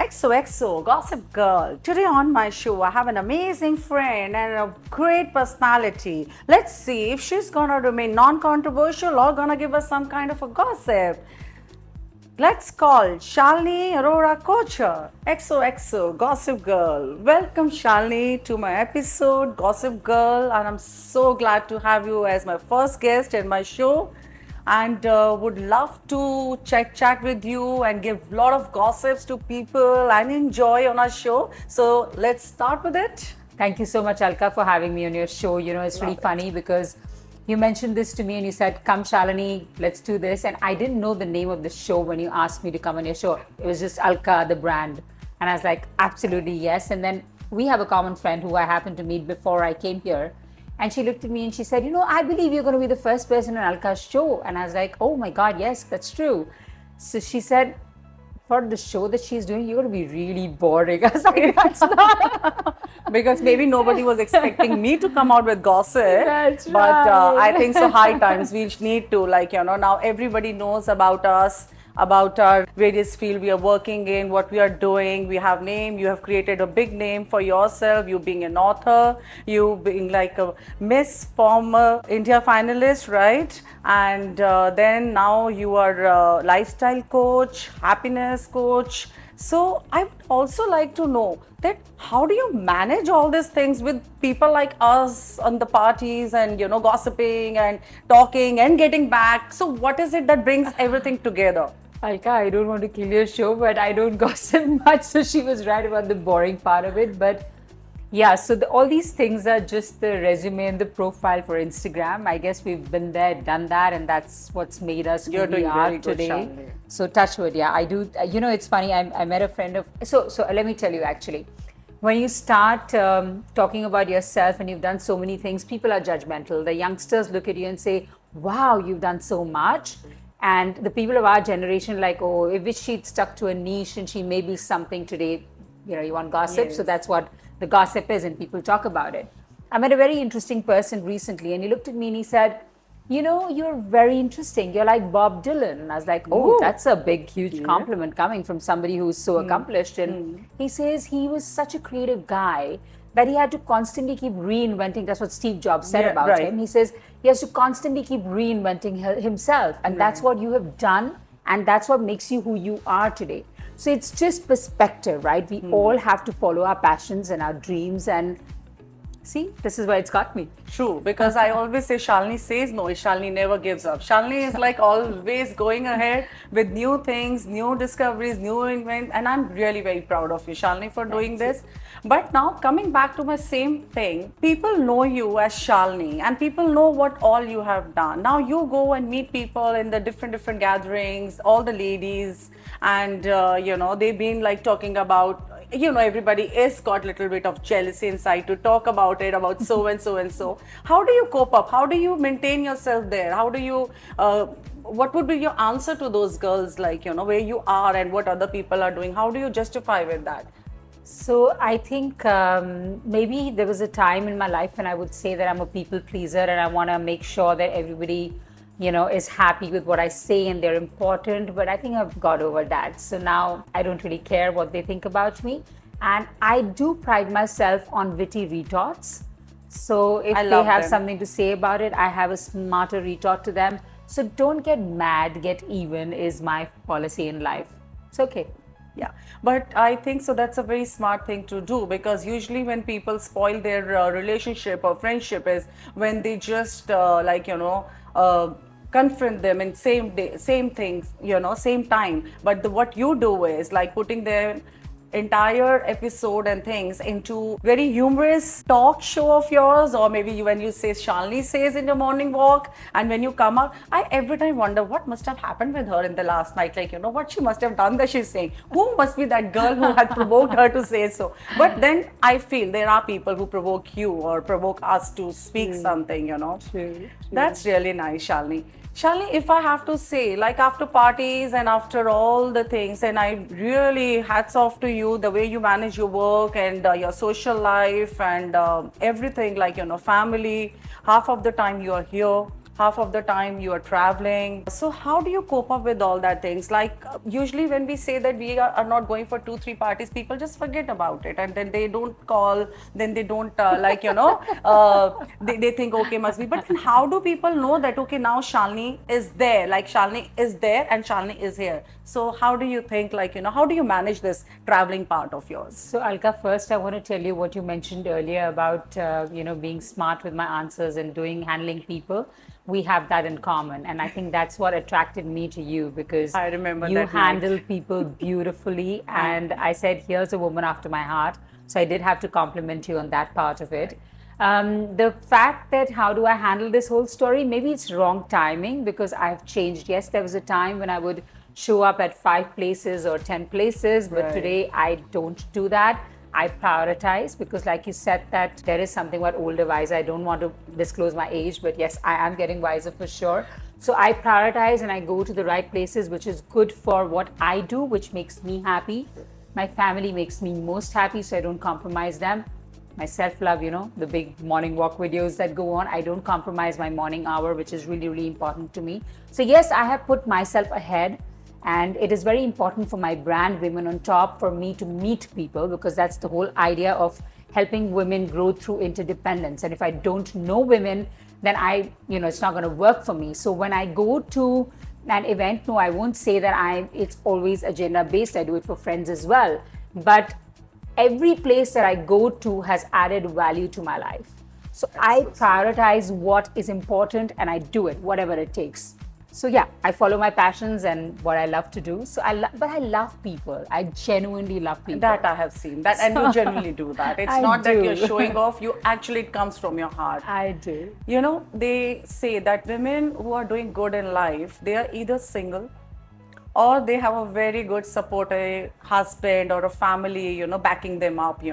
XOXO, Gossip Girl. Today on my show, I have an amazing friend and a great personality. Let's see if she's gonna remain non-controversial or gonna give us some kind of a gossip. Let's call Shalini Aroraa Kochhar, XOXO, Gossip Girl. Welcome, Shalini, to my episode, Gossip Girl, and I'm so glad to have you as my first guest in my show. And would love to chat with you and give a lot of gossips to people and enjoy on our show. So let's start with it. Thank you so much, Alka, for having me on your show. You know, it's really funny because you mentioned this to me and you said, come Shalini, let's do this. And I didn't know the name of the show when you asked me to come on your show. It was just Alka, the brand. And I was like, absolutely yes. And then we have a common friend who I happened to meet before I came here. And she looked at me and she said, you know, I believe you're going to be the first person on Alka's show. And I was like, oh my God, yes, that's true. So she said, for the show that she's doing, you're going to be really boring. I was like, that's not. Because maybe nobody was expecting me to come out with gossip. That's but right. I think so high times we need to, now everybody knows about us, about our various field we are working in, what we are doing. We have name, you have created a big name for yourself, you being an author, you being like a Miss former India finalist, right? And then now you are a lifestyle coach, happiness coach. So I would also like to know that how do you manage all these things with people like us on the parties and, you know, gossiping and talking and getting back. So what is it that brings everything together? Alka, I don't want to kill your show, but I don't gossip much. So she was right about the boring part of it. But yeah, so all these things are just the resume and the profile for Instagram. I guess we've been there, done that, and that's what's made us who we are today. Shalini. So touch wood, yeah, I do. You know, it's funny. I met a friend of. So let me tell you actually. When you start talking about yourself and you've done so many things, people are judgmental. The youngsters look at you and say, wow, you've done so much. And the people of our generation, like, oh, I wish she'd stuck to a niche and she may be something today. You know, you want gossip. Yes. So that's what the gossip is, and people talk about it. I met a very interesting person recently, and he looked at me and he said, you know, you're very interesting. You're like Bob Dylan. And I was like, oh, that's a big, huge compliment coming from somebody who's so accomplished. And he says he was such a creative guy that he had to constantly keep reinventing. That's what Steve Jobs said about him. He says he has to constantly keep reinventing himself. And that's what you have done. And that's what makes you who you are today. So it's just perspective, right? We all have to follow our passions and our dreams. And see, this is where it's got me. True, because I always say Shalini says no, Shalini never gives up. Shalini is like always going ahead with new things, new discoveries, new invent, and I'm really very proud of you, Shalini, for doing this. But now coming back to my same thing, people know you as Shalini and people know what all you have done. Now you go and meet people in the different gatherings, all the ladies, and you know, they've been like talking about, you know, everybody is got a little bit of jealousy inside to talk about it, about so and so and so. How do you cope up? How do you maintain yourself there? How do you, what would be your answer to those girls, like, you know, where you are and what other people are doing? How do you justify with that? So I think maybe there was a time in my life when I would say that I'm a people pleaser and I want to make sure that everybody, you know, is happy with what I say and they're important. But I think I've got over that. So now I don't really care what they think about me. And I do pride myself on witty retorts. So if they have something to say about it, I have a smarter retort to them. So don't get mad, get even is my policy in life. It's okay. Yeah, but I think so that's a very smart thing to do, because usually when people spoil their relationship or friendship is when they just confront them in same day, same things, you know, same time. But what you do is like putting their entire episode and things into very humorous talk show of yours, or maybe when you say Shalini says in your morning walk, and when you come out, I every time wonder what must have happened with her in the last night, like, you know, what she must have done that she's saying, who must be that girl who had provoked her to say so. But then I feel there are people who provoke you or provoke us to speak something, you know. True. That's really nice, Shalini. Shalini, if I have to say, like after parties and after all the things, and I really hats off to you, the way you manage your work and your social life and everything, like, you know, family, half of the time you are here, half of the time you are traveling. So how do you cope up with all that things? Like usually when we say that we are not going for 2-3 parties, people just forget about it, and then they don't call, then they don't they think okay must be. But then how do people know that okay now Shalini is there, like Shalini is there and Shalini is here? So how do you think, like how do you manage this traveling part of yours? So Alka, first I want to tell you what you mentioned earlier about being smart with my answers and handling people. We have that in common, and I think that's what attracted me to you, because I remember you that handle night. people beautifully, and I said, here's a woman after my heart. So I did have to compliment you on that part of it. The fact that how do I handle this whole story, maybe it's wrong timing because I've changed. Yes, there was a time when I would show up at 5 places or 10 places, but Right. today I don't do that. I prioritize because, like you said, that there is something about older, wiser. I don't want to disclose my age, but yes, I am getting wiser for sure. So I prioritize and I go to the right places, which is good for what I do, which makes me happy. My family makes me most happy, so I don't compromise them. My self-love, the big morning walk videos that go on, I don't compromise my morning hour, which is really, really important to me. So yes, I have put myself ahead. And it is very important for my brand, Women on Top, for me to meet people, because that's the whole idea of helping women grow through interdependence. And if I don't know women, then it's not going to work for me. So when I go to an event, no, I won't say that it's always agenda based. I do it for friends as well. But every place that I go to has added value to my life. So I prioritize what is important and I do it, whatever it takes. So yeah, I follow my passions and what I love to do. So but I love people. I genuinely love people. That I have seen that, and you genuinely do that. It's I not that do. you're showing off. It comes from your heart. I do. They say that women who are doing good in life, they are either single or they have a very good supportive husband or a family, backing them up,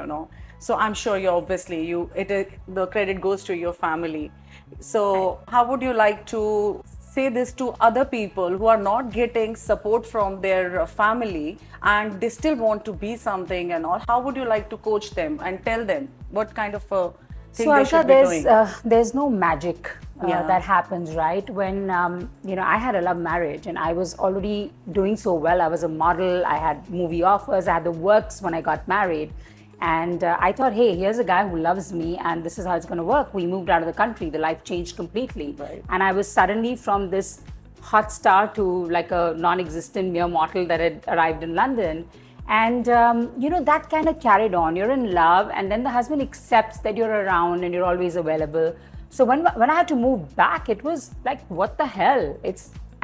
So I'm sure the credit goes to your family. So how would you like to say this to other people who are not getting support from their family and they still want to be something and all? How would you like to coach them and tell them what kind of thing they should be doing? There's no magic Yeah. that happens, right? When, I had a love marriage and I was already doing so well. I was a model, I had movie offers, I had the works when I got married. And I thought, hey, here's a guy who loves me and this is how it's going to work. We moved out of the country. The life changed completely. Right. And I was suddenly from this hot star to like a non-existent mere mortal that had arrived in London. And, that kind of carried on. You're in love and then the husband accepts that you're around and you're always available. So when I had to move back, it was like, what the hell?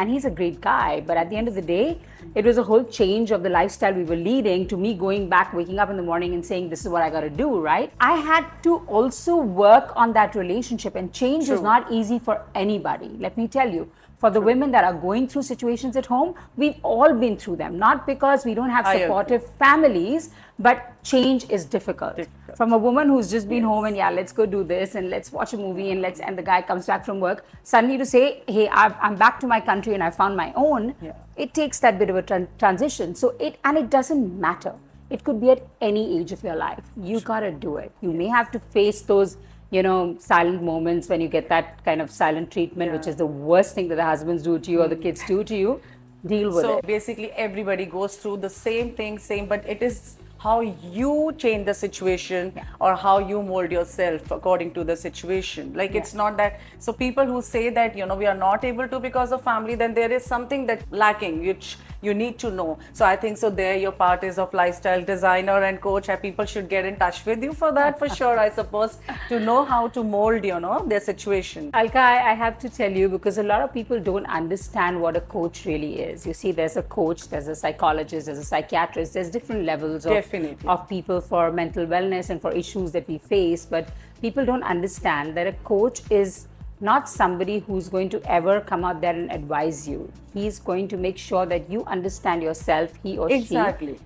And he's a great guy, but at the end of the day, it was a whole change of the lifestyle we were leading to me going back, waking up in the morning and saying, this is what I got to do, right? I had to also work on that relationship, and change is not easy for anybody. Let me tell you, for the women that are going through situations at home, we've all been through them, not because we don't have supportive families, but change is difficult. From a woman who's just been home and let's go do this and let's watch a movie and the guy comes back from work, suddenly to say, hey, I'm back to my country and I found my own, it takes that bit of a transition. So it doesn't matter. It could be at any age of your life. You gotta do it. You may have to face those silent moments when you get that kind of silent treatment, which is the worst thing that the husbands do to you or the kids do to you. Deal with it. So basically everybody goes through the same thing, but it is how you change the situation or how you mold yourself according to the situation. Like it's not that, so people who say that, we are not able to because of family, then there is something that lacking, which you need to know. So I think so there your part is of lifestyle designer and coach, and people should get in touch with you for that for sure, I suppose, to know how to mold, their situation. Alka, I have to tell you, because a lot of people don't understand what a coach really is. You see, there's a coach, there's a psychologist, there's a psychiatrist, there's different levels of people for mental wellness and for issues that we face. But people don't understand that a coach is not somebody who's going to ever come out there and advise you. He's going to make sure that you understand yourself, he or she,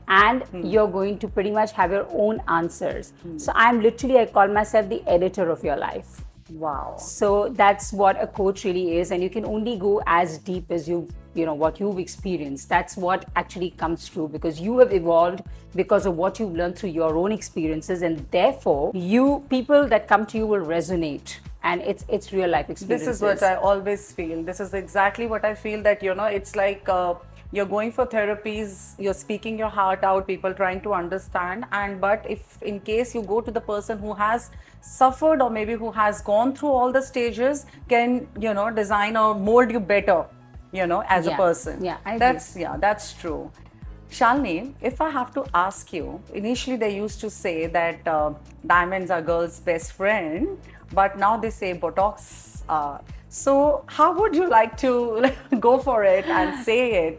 and you're going to pretty much have your own answers. So I call myself the editor of your life. Wow. So that's what a coach really is, and you can only go as deep as what you've experienced. That's what actually comes true, because you have evolved because of what you've learned through your own experiences, and therefore people that come to you will resonate. and it's real life This experiences. is what I always feel. This is exactly what I feel, that, it's like you're going for therapies, you're speaking your heart out, people trying to understand. But if in case you go to the person who has suffered, or maybe who has gone through all the stages, can, design or mold you better, as a Yeah. person. Yeah, I agree. That's true. Shalini, if I have to ask you, initially they used to say that diamonds are girls' best friend, but now they say Botox. So how would you like to go for it and say it?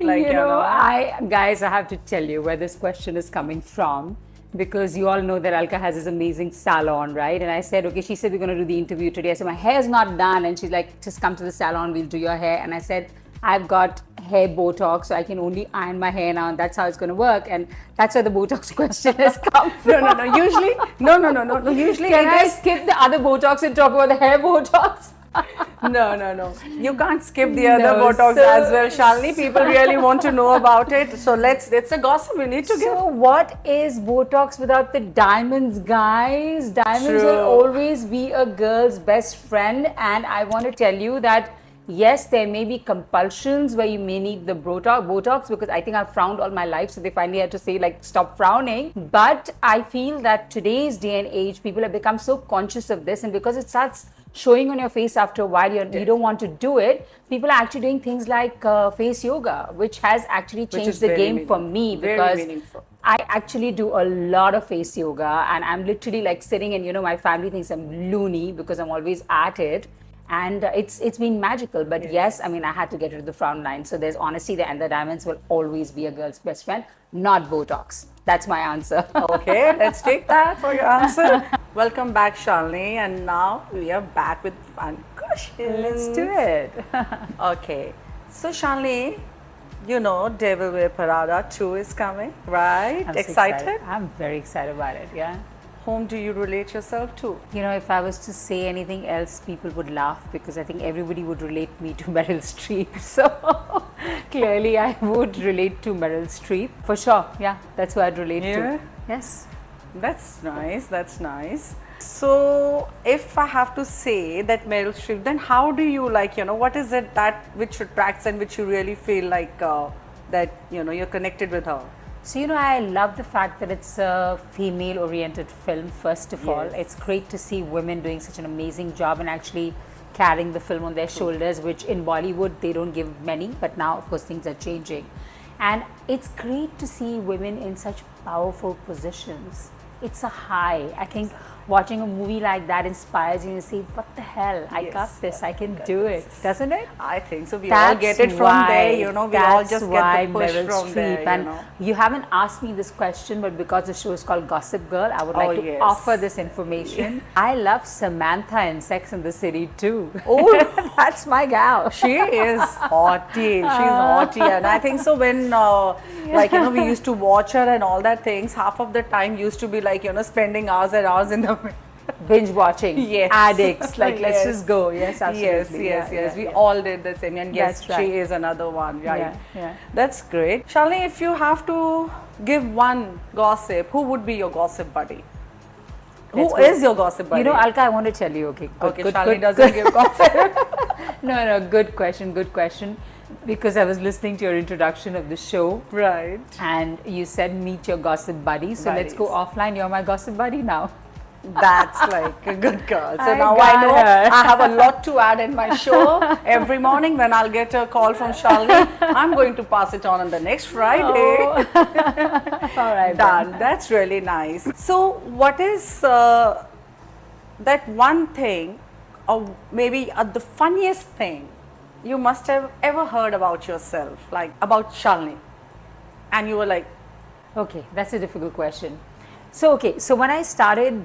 Guys, I have to tell you where this question is coming from, because you all know that Alka has this amazing salon, right? And I said, okay, she said we're going to do the interview today. I said, my hair's not done. And she's like, just come to the salon, we'll do your hair. And I said, I've got hair Botox, so I can only iron my hair now, and that's how it's going to work. And that's where the Botox question has come from. No. Usually, no. Usually, Can I skip the other Botox and talk about the hair Botox? No. You can't skip the other No, Botox so- as well, Shalini. People really want to know about it. So it's a gossip we need to give. So what is Botox without the diamonds, guys? Diamonds True. will always be a girl's best friend. And I want to tell you that, yes, there may be compulsions where you may need the Botox, because I think I've frowned all my life. So they finally had to say, like, stop frowning. But I feel that today's day and age, people have become so conscious of this. And because it starts showing on your face after a while, you don't want to do it. People are actually doing things like face yoga, which has actually changed the game for me, Very because meaningful. I actually do a lot of face yoga, and I'm literally like sitting, and my family thinks I'm loony because I'm always at it. And it's been magical. But yes, I mean, I had to get rid of the frown line. So there's honesty there, and the diamonds will always be a girl's best friend, not Botox. That's my answer. Okay, let's take that for your answer. Welcome back, Shalini, and now we are back with fun questions. Let's do it. Okay, so Shalini, Devil Wear Parada 2 is coming, right? I'm so Excited? I'm very excited about it, yeah. Whom do you relate yourself to? If I was to say anything else, people would laugh, because I think everybody would relate me to Meryl Streep. So clearly I would relate to Meryl Streep. For sure, yeah, that's who I'd relate Yeah? to. Yes. That's nice. So, if I have to say that Meryl Streep, then how do you what is it that which attracts and which you really feel like that, you're connected with her? So, I love the fact that it's a female-oriented film, first of all. Yes. It's great to see women doing such an amazing job and actually carrying the film on their shoulders, which in Bollywood, they don't give many, but now, of course, things are changing. And it's great to see women in such powerful positions. It's a high. I think watching a movie like that inspires you to say, what the hell, I got this, I can do it, doesn't it? I think so. We all get it from there, we all just get the push Meryl from there, And you haven't asked me this question, but because the show is called Gossip Girl, I would like to yes. offer this information. I love Samantha in Sex and the City too. Oh, That's my gal. she is haughty. She's haughty, and I think so. When we used to watch her and all that things, half of the time used to be like spending hours and hours in the Binge watching. Yes. Addicts. Like, let's Yes. just go. Yes, absolutely. Yes. We all did the same, and yes, That's right. she is another one. Right? Yeah. That's great. Shalini, if you have to give one gossip, who would be your gossip buddy? Let's Who go. is your gossip buddy? Alka, I want to tell you. Okay. Shalini doesn't give gossip. No. Good question. Because I was listening to your introduction of the show, Right. and you said meet your gossip buddy. So let's go offline. You're my gossip buddy now. That's like a good girl. So I now got I know her. I have a lot to add in my show. Every morning when I'll get a call from Shalini, I'm going to pass it on the next Friday. Oh. All right. Done. That's really nice. So what is that one thing, or maybe the funniest thing you must have ever heard about yourself, like about Shalini, and you were like, Okay, that's a difficult question. So when I started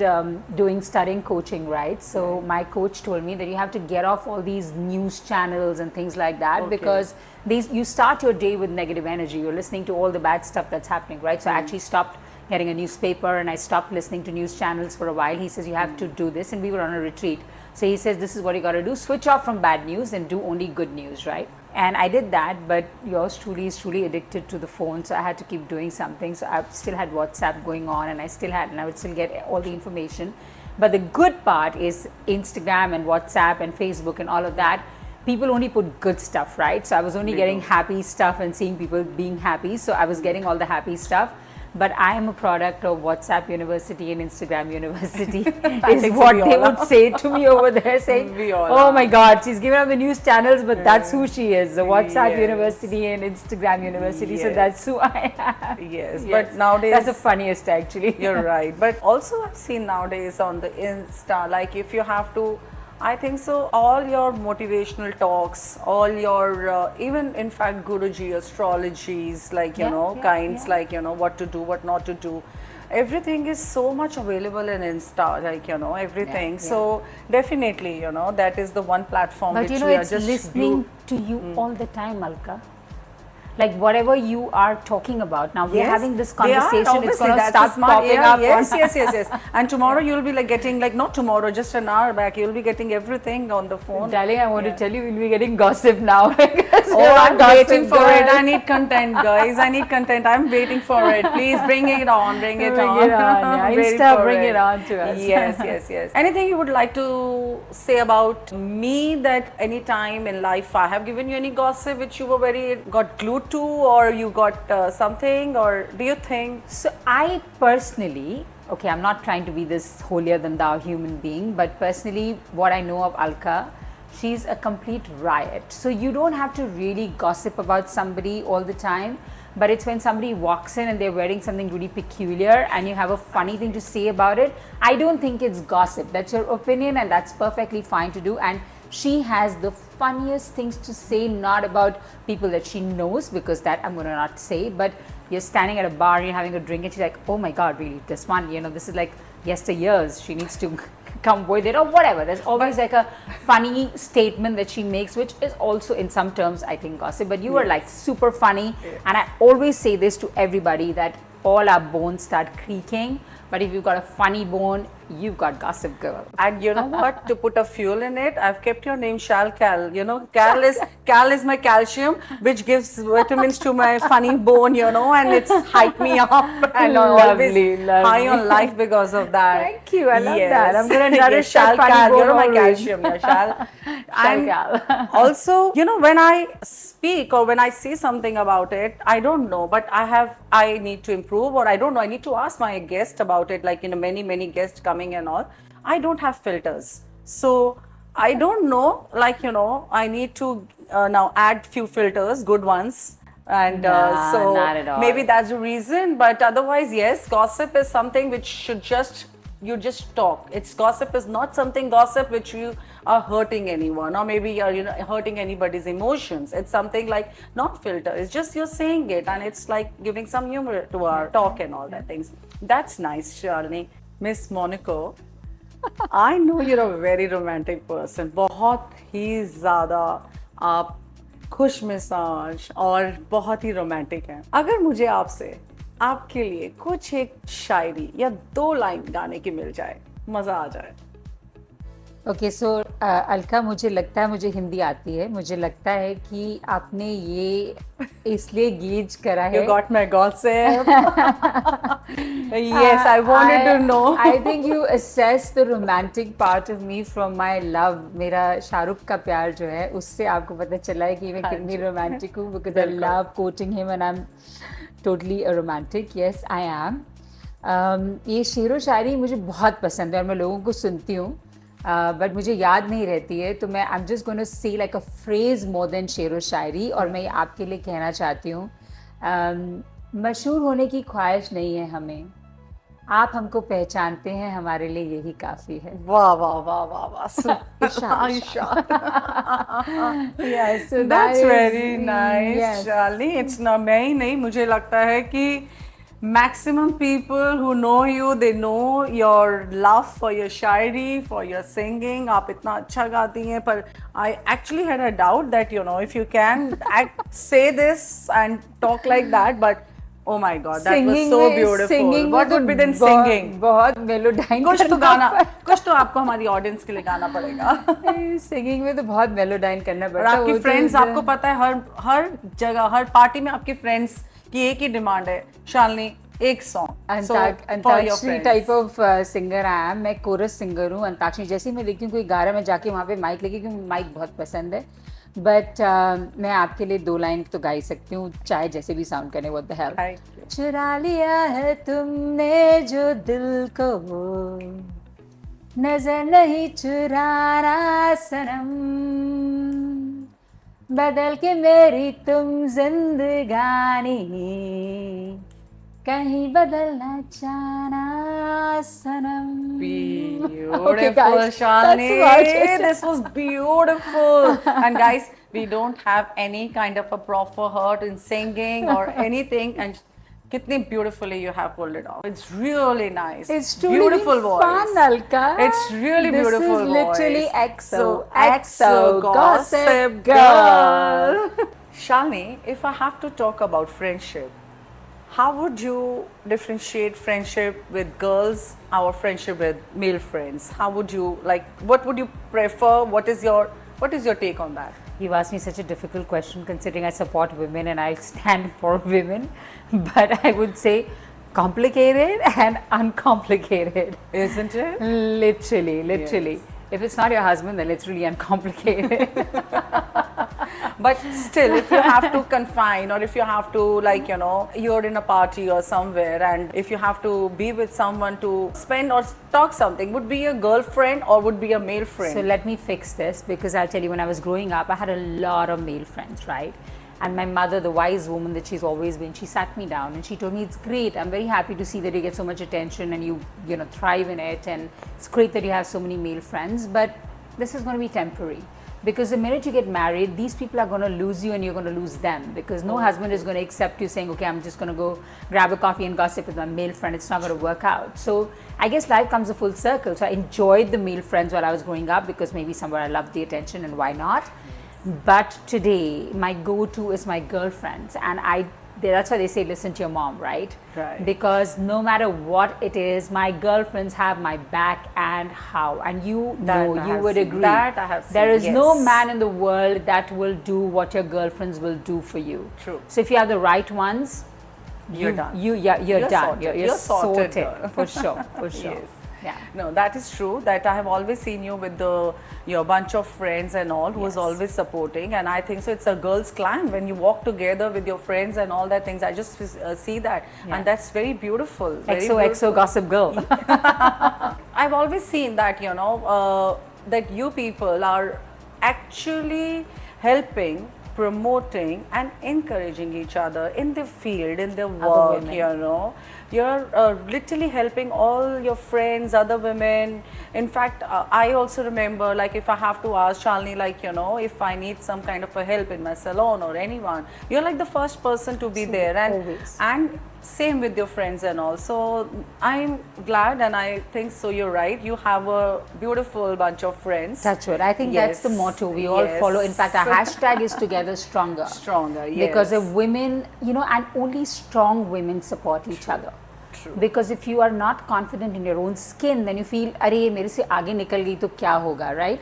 studying coaching, right? So my coach told me that you have to get off all these news channels and things like that, because you start your day with negative energy. You're listening to all the bad stuff that's happening, right? So I actually stopped getting a newspaper, and I stopped listening to news channels for a while. He says, you have to do this, and we were on a retreat. So he says, this is what you got to do: switch off from bad news and do only good news, right? And I did that, but yours truly is truly addicted to the phone, so I had to keep doing something. So I still had WhatsApp going on, and I would still get all the information. But the good part is Instagram and WhatsApp and Facebook and all of that. People only put good stuff, right? So I was only getting happy stuff and seeing people being happy. So I was getting all the happy stuff. But I am a product of WhatsApp University and Instagram University, is what they would say to me over there, saying, oh my God, she's given up the news channels, but that's who she is, the WhatsApp University and Instagram University, so that's who I am. Yes, but nowadays... That's the funniest actually. You're right. But also I've seen nowadays on the Insta, like if you have to, I think so, all your motivational talks, all your, even in fact Guruji astrologies, like, you know, like, you know, what to do, what not to do. Everything is so much available in Insta, like, you know, everything. So definitely, you know, that is the one platform but which you know, we are it's just listening to you all the time, Alka. Like whatever you are talking about now, we're having this conversation. It's going to start popping up. Yes. And tomorrow you'll be like getting, like, not tomorrow, just an hour back, you'll be getting everything on the phone. Darling, I want to tell you, we'll be getting gossip now. Oh, I'm waiting for it. I need content, guys. I need content. I'm waiting for it. Please bring it on. Bring it on. Yeah. Insta, bring it on to us. Yes. Anything you would like to say about me that any time in life I have given you any gossip which you were very got glued to, or you got something, or do you think? So I personally, okay, I'm not trying to be this holier than thou human being, but personally what I know of Alka, she's a complete riot. So you don't have to really gossip about somebody all the time, but it's when somebody walks in and they're wearing something really peculiar and you have a funny thing to say about it. I don't think it's gossip. That's your opinion and that's perfectly fine to do. And she has the funniest things to say, not about people that she knows, because that I'm going to not say, but you're standing at a bar, you're having a drink and she's like, oh my God, really, this one, you know, this is like yesteryears, she needs to come with it or whatever. There's always like a funny statement that she makes, which is also in some terms, I think, gossip, but you are like super funny. And I always say this to everybody, that all our bones start creaking, but if you've got a funny bone, you've got gossip girl. And you know what? To put a fuel in it, I've kept your name Cal. You know, Cal is my calcium, which gives vitamins to my funny bone, you know, and it's hyped me up. And Lovely. High on life because of that. Thank you. I love that. I'm going to nourish Cal. You're my always. calcium, Shal. And also, you know, when I speak or when I say something about it, I don't know, but I need to improve, or I don't know, I need to ask my guest about it, like, you know, many guests coming and all. I don't have filters, so I don't know, like, you know, I need to now add few filters, good ones, and so not at all. Maybe that's the reason. But otherwise, yes, gossip is something which should you just talk. It's gossip is not something gossip which you are hurting anyone, or maybe you're, you know, hurting anybody's emotions. It's something like not filter. It's just you're saying it, and it's like giving some humor to our talk and all that things. That's nice, Shalini. Miss Monaco, I know you're a very romantic person. बहुत ही ज़्यादा आप खुश मिजाज और बहुत ही romantic हैं. अगर मुझे आपसे आपके लिए कुछ एक शायरी या 2 लाइन गाने की मिल जाए, मज़ा आ जाए. ओके, सो अलका, मुझे लगता है मुझे हिंदी आती है. मुझे लगता है कि आपने ये इसलिए गेज करा है. You got my gossip. Yes, I wanted to know. I think you assess the romantic part of me from my love. मेरा शाहरुख का प्यार जो है, उससे आपको पता चला है कि मैं कितनी रोमांटिक हूँ, because I love quoting him and I'm totally a romantic. Yes, I am. ये शेर व शायरी मुझे बहुत पसंद है और मैं लोगों को सुनती हूँ, बट मुझे याद नहीं रहती है, तो मैं I am just going to say like a phrase more than sher व शायरी. और मैं आपके लिए कहना चाहती हूँ, मशहूर होने की ख्वाहिश नहीं है हमें, आप हमको पहचानते हैं, हमारे लिए यही काफ़ी है. वाह वाह वाह वाह वाह. Yes, so that's very nice, Shalini. It's not मैं ही नहीं, मुझे लगता है कि maximum people who know you, they know your love for your Shayari, for your singing. आप इतना अच्छा गाती हैं, पर I actually had a doubt that, you know, if you can say this and talk like that, but oh my God, that was so beautiful. What would be then singing? बहुत मेलोडाइन. कुछ तो आपको हमारी ऑडियंस के लिए गाना पड़ेगा. Singing में तो बहुत मेलोडाइन करना और पड़ता है. आपकी फ्रेंड्स, आपको पता है हर जगह, हर पार्टी में आपकी फ्रेंड्स की एक ही डिमांड है, शालिनी एक song. So, for your antakshari friends. Type of singer I am. मैं कोरस सिंगर हूँ. अंताक्षरी जैसे ही मैं देखती हूँ कोई गा रहा है, मैं जाके वहाँ पे माइक लेके, क्योंकि माइक बहुत पसंद है. बट मैं आपके लिए 2 लाइन तो गा ही सकती हूँ, चाहे जैसे भी साउंड करने. What the hell. Thank you. चुरा लिया है तुमने जो दिल को, नजर नहीं चुराना सनम, बदल के मेरी तुम जिंदगानी, कहीं बदलना चाहना सनम. Beautiful, Okay, guys, Shalini. that's about it. This was beautiful. And guys, we don't have any kind of a proper hurt in singing or anything. And kitni beautifully you have pulled it off. It's really nice. It's truly beautiful been voice. fun, Alka. It's really beautiful This is voice. literally EXO, EXO Gossip Girl. Shalini, if I have to talk about friendship, how would you differentiate friendship with girls, our friendship with male friends? How would you what would you prefer? What is your take on that? You've asked me such a difficult question, considering I support women and I stand for women. But I would say complicated and uncomplicated. Isn't it? Literally. Yes. If it's not your husband, then it's really uncomplicated. But still, if you have to confine, or if you have to, you're in a party or somewhere, and if you have to be with someone to spend or talk something, would be a girlfriend or would be a male friend? So let me fix this, because I'll tell you, when I was growing up, I had a lot of male friends, right? And my mother, the wise woman that she's always been, she sat me down and she told me, it's great. I'm very happy to see that you get so much attention and you thrive in it. And it's great that you have so many male friends, but this is going to be temporary. Because the minute you get married, these people are going to lose you and you're going to lose them. Because no husband is going to accept you saying, okay, I'm just going to go grab a coffee and gossip with my male friend. It's not going to work out. So I guess life comes a full circle. So I enjoyed the male friends while I was growing up, because maybe somewhere I loved the attention, and why not? But today, my go-to is my girlfriends. And that's why they say listen to your mom, right? Right. Because no matter what it is, my girlfriends have my back, and how. And you would agree. That I have seen. There is yes. no man in the world that will do what your girlfriends will do for you. True. So if you have the right ones, you're done. You're done. Sorted. You're sorted. Girl. For sure. Yes. Yeah. No, that is true. That I have always seen you with your bunch of friends and all, who is always supporting. And I think so. It's a girls' clan when you walk together with your friends and all that things. I just see that, and that's very beautiful. Very XO Gossip Girl. I've always seen that that you people are actually helping, promoting and encouraging each other in the field, in the work, You're literally helping all your friends, other women. In fact, I also remember, if I have to ask Shalini, if I need some kind of a help in my salon or anyone, you're like the first person to be there. And always. And same with your friends and all. So I'm glad, and I think so you're right. You have a beautiful bunch of friends. Touch wood. I think that's the motto we all follow. In fact, our hashtag is together stronger. Stronger, yes. Because of women, and only strong women support each other. True. Because if you are not confident in your own skin, then you feel, "Arey, mere se aage nikal gayi to kya hoga," right?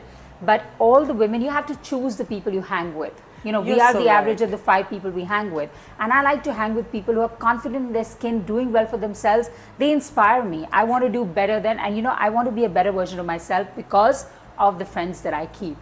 But all the women, you have to choose the people you hang with. We are the average of the 5 people we hang with. And I like to hang with people who are confident in their skin, doing well for themselves. They inspire me. I want to do better than, and I want to be a better version of myself because of the friends that I keep,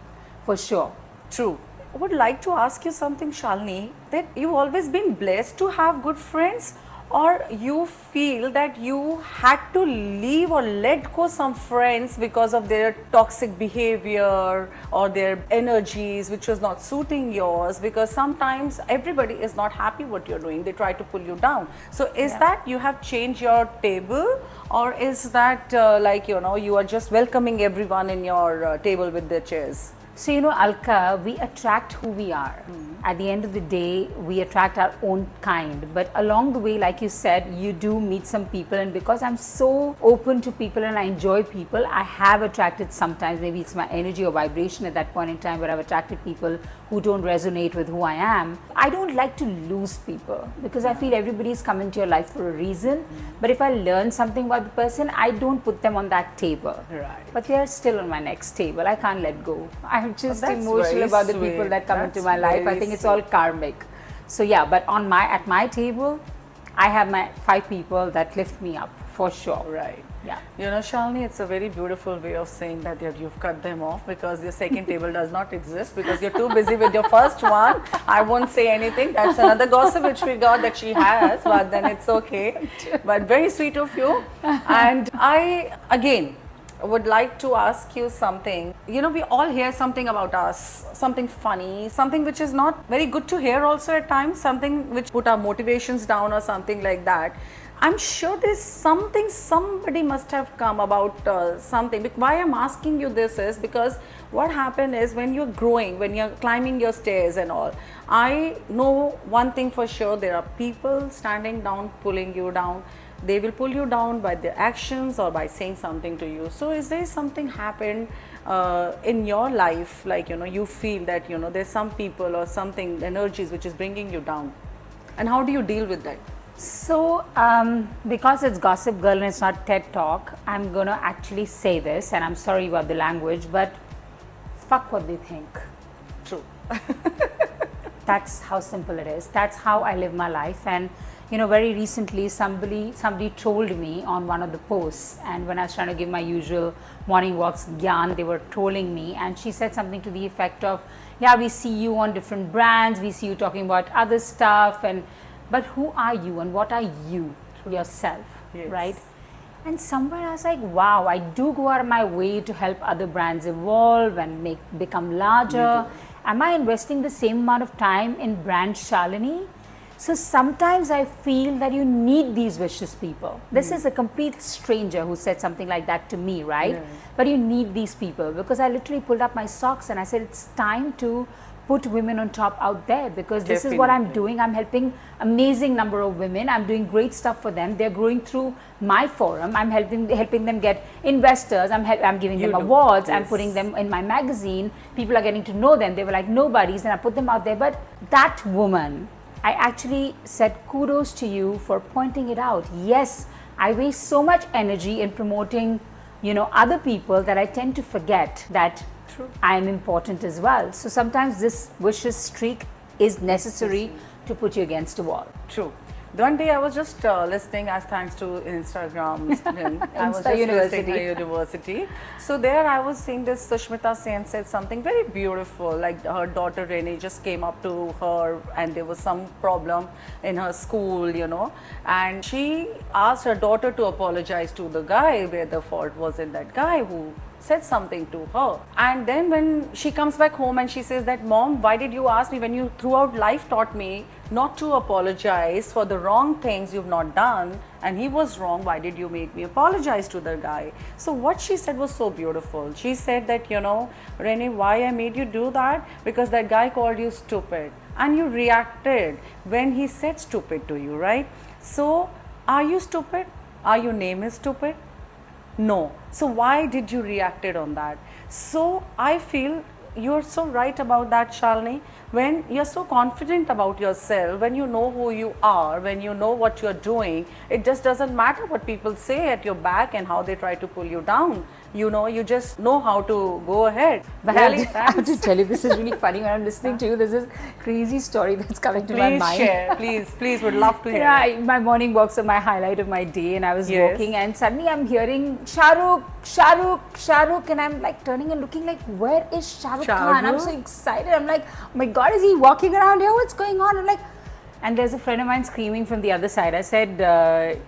for sure. True. I would like to ask you something, Shalini, that you've always been blessed to have good friends, or you feel that you had to leave or let go some friends because of their toxic behavior or their energies which was not suiting yours, because sometimes everybody is not happy what you're doing, they try to pull you down. So is that you have changed your table, or is that you are just welcoming everyone in your table with their chairs? So, Alka, we attract who we are. At the end of the day, we attract our own kind. But along the way, like you said, you do meet some people. And because I'm so open to people and I enjoy people, I have attracted sometimes, maybe it's my energy or vibration at that point in time, where I've attracted people who don't resonate with who I am. I don't like to lose people, because I feel everybody's come into your life for a reason. But if I learn something about the person, I don't put them on that table. Right. But they are still on my next table. I can't let go. I'm just that's emotional very about the sweet. people that come That's into my life. I very think it's all karmic. So yeah, but at my table, I have my 5 people that lift me up for sure. Right. Yeah. You know, Shalini, it's a very beautiful way of saying that you've cut them off because your second table does not exist because you're too busy with your first one. I won't say anything. That's another gossip which we got that she has, but then it's okay. But very sweet of you. And I, again, would like to ask you something. You know, we all hear something about us, something funny, something which is not very good to hear also at times, something which put our motivations down or something like that. I'm sure there's something, somebody must have come about something. Why I'm asking you this is because what happened is when you're growing, when you're climbing your stairs and all, I know one thing for sure, there are people standing down, pulling you down. They will pull you down by their actions or by saying something to you. So is there something happened in your life, like, you know, you feel that, you know, there's some people or something, energies which is bringing you down? And how do you deal with that? So, because it's Gossip Girl and it's not TED Talk, I'm going to actually say this, and I'm sorry about the language, but fuck what they think. True. That's how simple it is. That's how I live my life. And, you know, very recently somebody trolled me on one of the posts, and when I was trying to give my usual morning walks gyan, they were trolling me, and she said something to the effect of, yeah, we see you on different brands, we see you talking about other stuff, but who are you and what are you yourself, yes. right? And somewhere I was like, wow, I do go out of my way to help other brands evolve and become larger. Am I investing the same amount of time in brand Shalini? So sometimes I feel that you need these vicious people. This is a complete stranger who said something like that to me, right? Yeah. But you need these people, because I literally pulled up my socks and I said, it's time to put women on top out there, because this is what I'm doing. I'm helping amazing number of women. I'm doing great stuff for them. They're growing through my forum. I'm helping them get investors. I'm giving them awards. Yes. I'm putting them in my magazine. People are getting to know them. They were like nobodies, and I put them out there. But that woman, I actually said kudos to you for pointing it out. Yes, I waste so much energy in promoting, you know, other people that I tend to forget that I am important as well. So sometimes this vicious streak is necessary to put you against a wall. True. One day I was just listening, as thanks to Instagram's I was just University. listening to University. So there I was seeing this Sushmita Sen said something very beautiful, like her daughter Renee just came up to her and there was some problem in her school, you know, and she asked her daughter to apologize to the guy, where the fault was in that guy who said something to her. And then when she comes back home and she says that, Mom, why did you ask me when you throughout life taught me not to apologize for the wrong things you've not done, and he was wrong, why did you make me apologize to the guy? So what she said was so beautiful. She said that, you know, Renee, why I made you do that? Because that guy called you stupid and you reacted when he said stupid to you, right? So are you stupid? Are your name is stupid? No. So why did you reacted on that? So I feel you're so right about that, Shalini. When you're so confident about yourself, when you know who you are, when you know what you're doing, it just doesn't matter what people say at your back and how they try to pull you down. You know, you just know how to go ahead. But really, I have to tell you, this is really funny. When I'm listening to you, there's this crazy story that's coming to my mind. Please share, please, would love to hear. Yeah, my morning walks are my highlight of my day, and I was walking, and suddenly I'm hearing Shahrukh, and I'm like turning and looking like, where is Shahrukh Khan? I'm so excited. I'm like, oh my God, is he walking around here? What's going on? I'm like, and there's a friend of mine screaming from the other side. I said,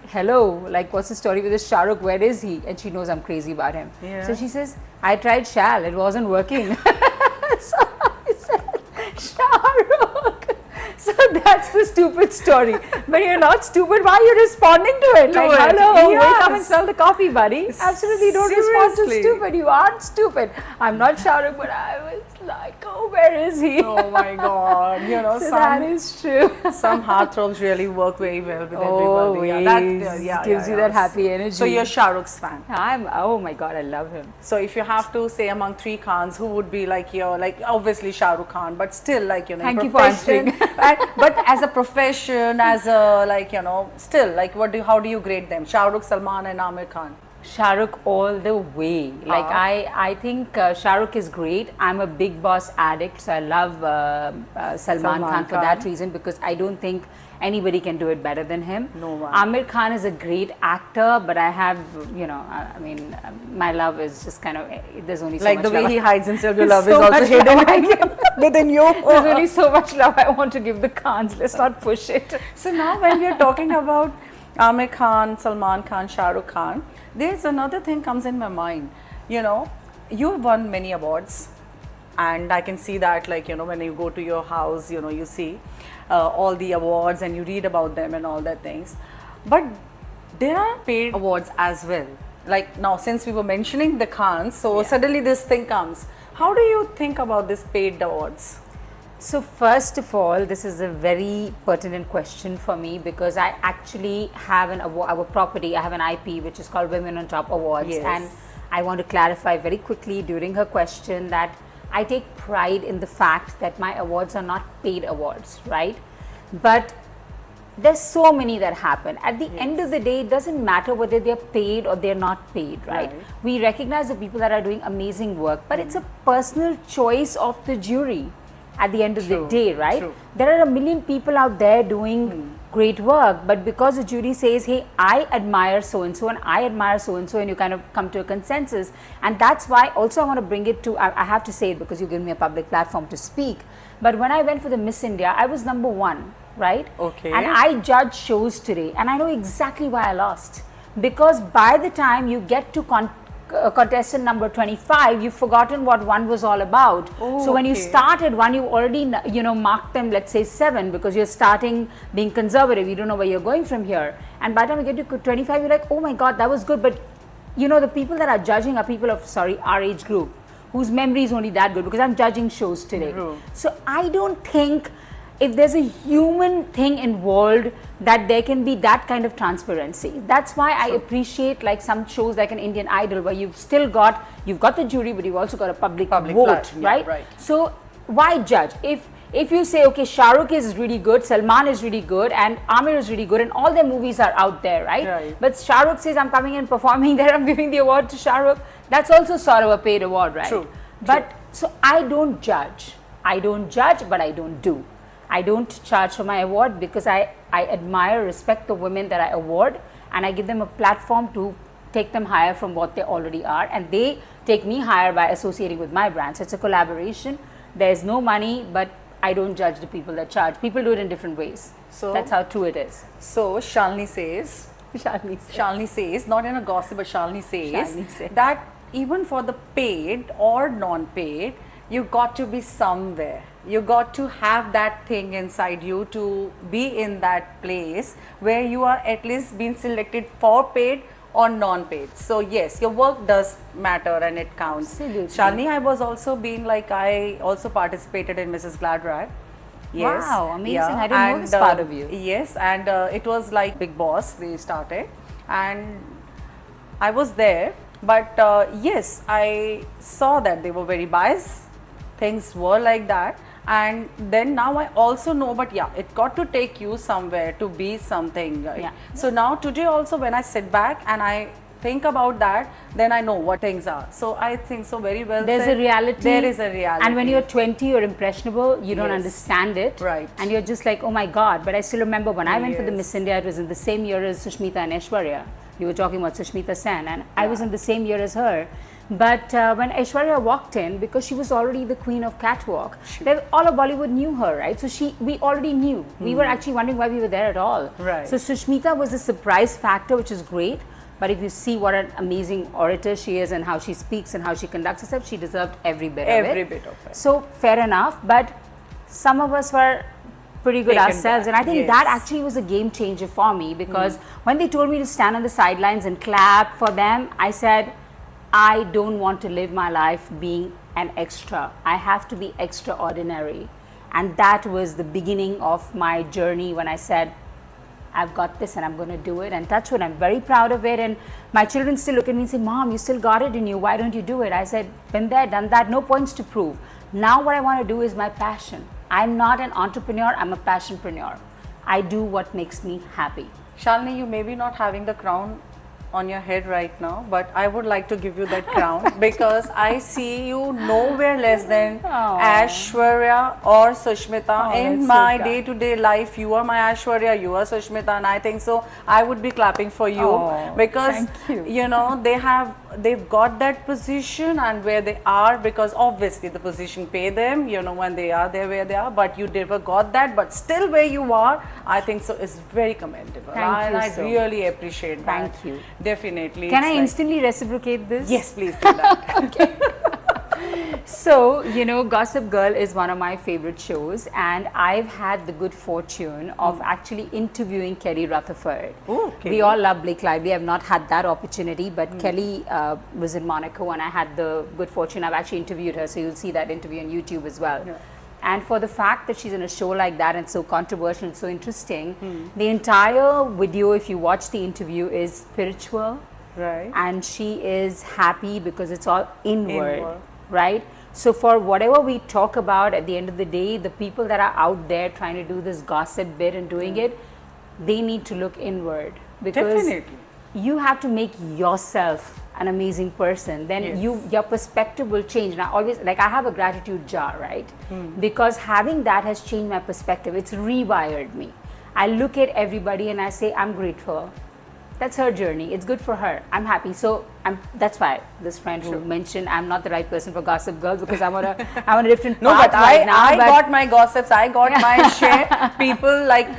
hello, like, what's the story with this Shahrukh? Where is he? And she knows I'm crazy about him. Yeah. So she says, I tried Shal, it wasn't working. So I said, Shahrukh. So that's the stupid story. But you're not stupid. Why are you responding to it? Like, hello, wake up and smell the coffee, buddy. Absolutely don't respond to stupid. You aren't stupid. I'm not Shahrukh, but I was like, oh, where is he? Oh my God. You know, so that is true. Some heartthrobs really work very well with everybody. Gives you that happy energy. So you're Shah Rukh's fan. Oh my God, I love him. So if you have to say among 3 Khans, who would be like your, like, obviously Shah Rukh Khan, but still, like, you know, thank you for answering. But as a profession, as a, like, you know, still, like, how do you grade them? Shah Rukh, Salman and Amir Khan. Shah Rukh all the way. Like I think Shah Rukh is great. I'm a Big Boss addict, so I love Salman Khan for that reason, because I don't think anybody can do it better than him. No one. Amir Khan is a great actor, but I have, I mean, my love is just kind of, there's only so like much the way love. he hides himself, your love So is also much hidden love I give. within you. There's only so much love I want to give the Khans. Let's not push it. So now when we are talking about Amir Khan, Salman Khan, Shah Rukh Khan, there's another thing comes in my mind. You've won many awards, and I can see that, like, when you go to your house, you see all the awards and you read about them and all that things. But there are paid awards as well. Like now, since we were mentioning the Khans, so suddenly this thing comes. How do you think about this paid awards? So first of all, this is a very pertinent question for me, because I actually have our property, I have an IP which is called Women on Top Awards. Yes. And I want to clarify very quickly during her question that I take pride in the fact that my awards are not paid awards, right? But there's so many that happen. At the end of the day, it doesn't matter whether they're paid or they're not paid, right? We recognize the people that are doing amazing work, but it's a personal choice of the jury. At the end of the day, right? True. There are a million people out there doing great work, but because the jury says, hey, I admire so and so and I admire so and so, and you kind of come to a consensus. And that's why also I want to bring it to, I have to say it because you give me a public platform to speak. But when I went for the Miss India, I was #1, right? Okay. And I judge shows today, and I know exactly why I lost. Because by the time you get to contestant number 25, you've forgotten what one was all about. So when you started one, you already marked them, let's say 7, because you're starting being conservative, you don't know where you're going from here. And by the time you get to 25, you're like, oh my god, that was good. But the people that are judging are people of our age group, whose memory is only that good, because I'm judging shows today. So I don't think, if there's a human thing involved, that there can be that kind of transparency. That's why I appreciate like some shows like an Indian Idol, where you've got the jury, but you've also got a public vote, right? So why judge? If you say, okay, Shah Rukh is really good, Salman is really good, and Amir is really good, and all their movies are out there, right? But Shah Rukh says, I'm coming and performing there, I'm giving the award to Shah Rukh. That's also sort of a paid award, right? But so I don't judge. I don't judge, but I don't do. I don't charge for my award, because I admire, respect the women that I award, and I give them a platform to take them higher from what they already are, and they take me higher by associating with my brand. So it's a collaboration. There's no money, but I don't judge the people that charge. People do it in different ways. So that's how true it is. So Shalini says, not in a gossip, but Shalini says that even for the paid or non-paid, you got to be somewhere. You got to have that thing inside you to be in that place where you are at least being selected for paid or non-paid. So yes, your work does matter and it counts. Absolutely. Shalini, I also participated in Mrs. Glad Rag. Yes. Wow, amazing. I didn't know this part of you. Yes, and it was like Big Boss, they started, and I was there. But yes, I saw that they were very biased. Things were like that. And then now I also know, but yeah, it got to take you somewhere to be something. Right? So now today also, when I sit back and I think about that, then I know what things are. So I think so very well. There's a reality. There is a reality. And when you're 20, you're impressionable. You don't understand it. Right. And you're just like, oh my God. But I still remember when I went for the Miss India, it was in the same year as Sushmita and Aishwarya. You were talking about Sushmita Sen, and I was in the same year as her. But when Aishwarya walked in, because she was already the queen of catwalk, all of Bollywood knew her, right? So we already knew. We were actually wondering why we were there at all. Right. So Sushmita was a surprise factor, which is great. But if you see what an amazing orator she is and how she speaks and how she conducts herself, she deserved every bit of it. Every bit of it. So fair enough. But some of us were pretty good ourselves, and I think that actually was a game changer for me, because when they told me to stand on the sidelines and clap for them, I said, I don't want to live my life being an extra. I have to be extraordinary. And that was the beginning of my journey, when I said, I've got this and I'm going to do it. And touch wood, I'm very proud of it. And my children still look at me and say, Mom, you still got it in you. Why don't you do it? I said, been there, done that, no points to prove. Now what I want to do is my passion. I'm not an entrepreneur, I'm a passionpreneur. I do what makes me happy. Shalini, you may be not having the crown on your head right now, but I would like to give you that crown because I see you nowhere less than Aishwarya or Sushmita. In my day-to-day life, you are my Aishwarya, you are Sushmita, and I think so I would be clapping for you because you know they've got that position and where they are, because obviously the position pay them, you know, when they are there where they are, but you never got that, but still where you are, I think so is very commendable. Thank you I so really appreciate that. Thank you. Definitely. Can I instantly reciprocate this? Yes, please do that. So, you know, Gossip Girl is one of my favorite shows, and I've had the good fortune of actually interviewing Kelly Rutherford. Okay. We all love Blake Lively. I've not had that opportunity, but Kelly was in Monaco, and I had the good fortune. I've actually interviewed her, so you'll see that interview on YouTube as well. Yeah. And for the fact that she's in a show like that and so controversial and so interesting, the entire video, if you watch the interview, is spiritual. Right. And she is happy because it's all inward. Right? So for whatever we talk about, at the end of the day, the people that are out there trying to do this gossip bit and doing it, they need to look inward, because you have to make yourself an amazing person. Then your perspective will change. And I always, like, I have a gratitude jar, right? Because having that has changed my perspective. It's rewired me. I look at everybody and I say, I'm grateful. That's her journey. It's good for her. I'm happy. So that's why this friend who mentioned I'm not the right person for Gossip Girl, because I'm on a different path right now. I got my gossips. I got my share. People like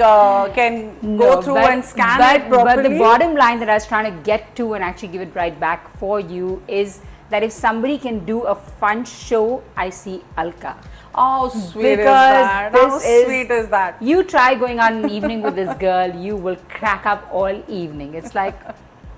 can go through and scan it properly. But the bottom line that I was trying to get to and actually give it right back for you is that if somebody can do a fun show, I see Alka. Oh, sweet is that. How sweet is that? You try going on an evening with this girl, you will crack up all evening. It's like,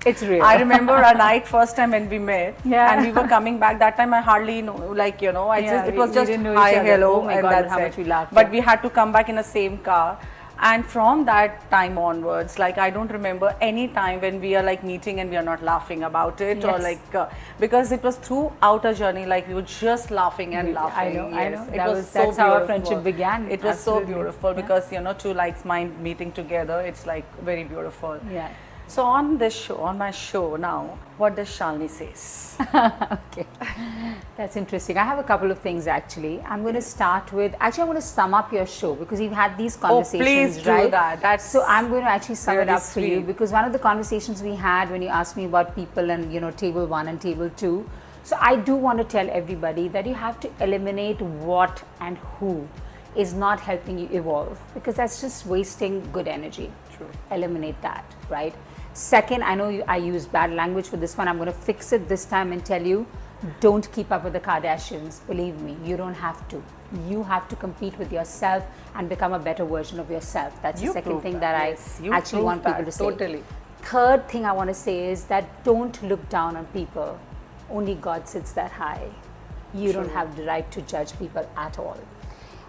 it's real. I remember a night first time when we met, and we were coming back. That time I hardly know, like, you know, it was just hi, hello, oh my and God, that's how it. much we laughed. But we had to come back in the same car. And from that time onwards, like, I don't remember any time when we are like meeting and we are not laughing about it, or like, because it was throughout our journey, like we were just laughing and laughing. I know. That's how our friendship began. It was so beautiful because, you know, two likes mind meeting together. It's like very beautiful. Yeah. So on this show, on my show now, what does Shalini says? Okay, that's interesting. I have a couple of things actually. I'm going to start with, actually I'm going to sum up your show because we've had these conversations, please do right? that. So I'm going to actually sum it up for sweet. you, because one of the conversations we had when you asked me about people and, you know, table 1 and table 2. So I do want to tell everybody that you have to eliminate what and who is not helping you evolve, because that's just wasting good energy. True. Eliminate that, right? Second, I know I use bad language for this one. I'm going to fix it this time and tell you, don't keep up with the Kardashians. Believe me, you don't have to. You have to compete with yourself and become a better version of yourself. That's the second thing that I actually want people to say. Totally. Third thing I want to say is that don't look down on people. Only God sits that high. You don't have the right to judge people at all.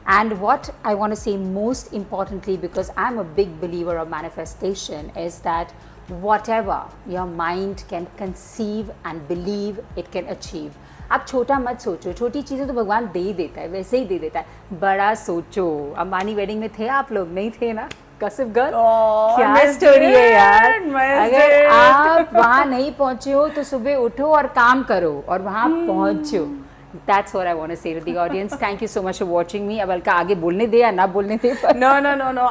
And what I want to say most importantly, because I'm a big believer of manifestation, is that whatever your mind can conceive and believe, it can achieve. आप छोटा मत सोचो, छोटी चीज़ें तो भगवान दे ही देता है, वैसे ही दे देता है। बड़ा सोचो। अंबानी वेडिंग में थे आप लोग, नहीं थे ना? गॉसिप गर्ल, क्या स्टोरी है यार? अगर आप वहाँ नहीं पहुँचे हो तो सुबह उठो और काम करो और वहाँ पहुँचो। That's what I want to say to the audience. Thank you so much for watching me. अब अलका आगे बोलने दे या ना बोलने दे? No.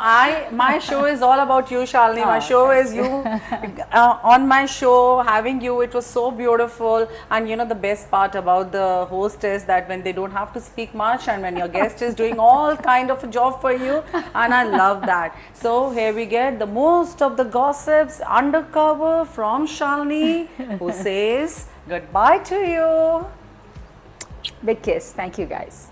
My show is all about you, Shalini. My show is you. On my show, having you, it was so beautiful. And you know, the best part about the host is that when they don't have to speak much, and when your guest is doing all kind of a job for you, and I love that. So here we get the most of the gossips undercover from Shalini, who says goodbye to you. Big kiss. Thank you, guys.